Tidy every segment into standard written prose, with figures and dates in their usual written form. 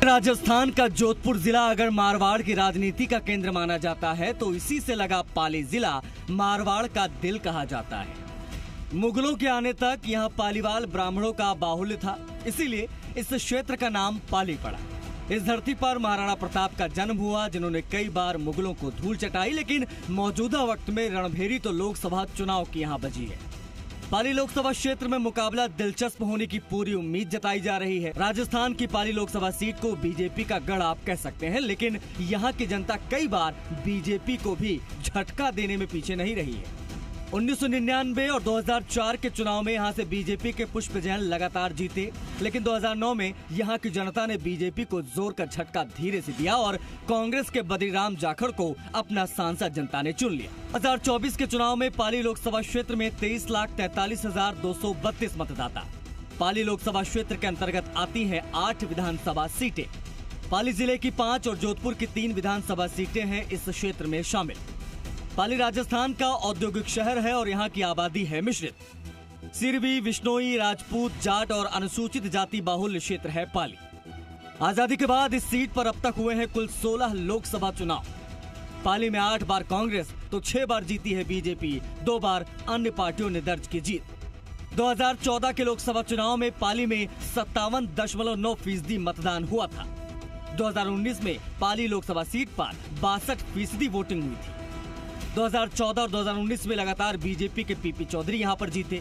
राजस्थान का जोधपुर जिला अगर मारवाड़ की राजनीति का केंद्र माना जाता है तो इसी से लगा पाली जिला मारवाड़ का दिल कहा जाता है। मुगलों के आने तक यहाँ पालीवाल ब्राह्मणों का बाहुल्य था, इसीलिए इस क्षेत्र का नाम पाली पड़ा। इस धरती पर महाराणा प्रताप का जन्म हुआ, जिन्होंने कई बार मुगलों को धूल चटाई, लेकिन मौजूदा वक्त में रणभेरी तो लोकसभा चुनाव की यहाँ बजी है। पाली लोकसभा क्षेत्र में मुकाबला दिलचस्प होने की पूरी उम्मीद जताई जा रही है। राजस्थान की पाली लोकसभा सीट को बीजेपी का गढ़ आप कह सकते हैं, लेकिन यहाँ की जनता कई बार बीजेपी को भी झटका देने में पीछे नहीं रही है। 1999 और 2004 के चुनाव में यहाँ से बीजेपी के पुष्प जैन लगातार जीते, लेकिन 2009 में यहाँ की जनता ने बीजेपी को जोर का झटका धीरे से दिया और कांग्रेस के बद्रीराम जाखड़ को अपना सांसद जनता ने चुन लिया। 2024 के चुनाव में पाली लोकसभा क्षेत्र में 23,43,232 मतदाता। पाली लोकसभा क्षेत्र के अंतर्गत आती हैं 8 विधानसभा सीटें। पाली जिले की 5 और जोधपुर की 3 विधानसभा सीटें हैं इस क्षेत्र में शामिल। पाली राजस्थान का औद्योगिक शहर है और यहाँ की आबादी है मिश्रित। सिरवी, विश्नोई, राजपूत, जाट और अनुसूचित जाति बाहुल्य क्षेत्र है पाली। आजादी के बाद इस सीट पर अब तक हुए हैं कुल 16 लोकसभा चुनाव। पाली में 8 बार कांग्रेस तो 6 बार जीती है बीजेपी, 2 बार अन्य पार्टियों ने दर्ज की जीत। 2014 के लोकसभा चुनाव में पाली में 57.9% मतदान हुआ था। 2019 में पाली लोकसभा सीट पर 62% वोटिंग हुई थी। 2014 और 2019 में लगातार बीजेपी के पीपी चौधरी यहां पर जीते।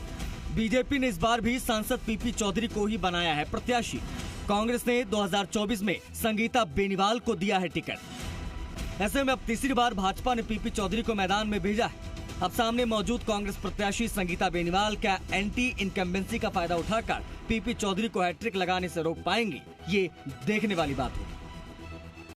बीजेपी ने इस बार भी सांसद पीपी चौधरी को ही बनाया है प्रत्याशी। कांग्रेस ने 2024 में संगीता बेनीवाल को दिया है टिकट। ऐसे में अब तीसरी बार भाजपा ने पीपी चौधरी को मैदान में भेजा है। अब सामने मौजूद कांग्रेस प्रत्याशी संगीता बेनीवाल क्या एंटी इनकम्बेंसी का फायदा उठाकर पीपी चौधरी को हैट्रिक लगाने से रोक पाएंगी, ये देखने वाली बात होगी।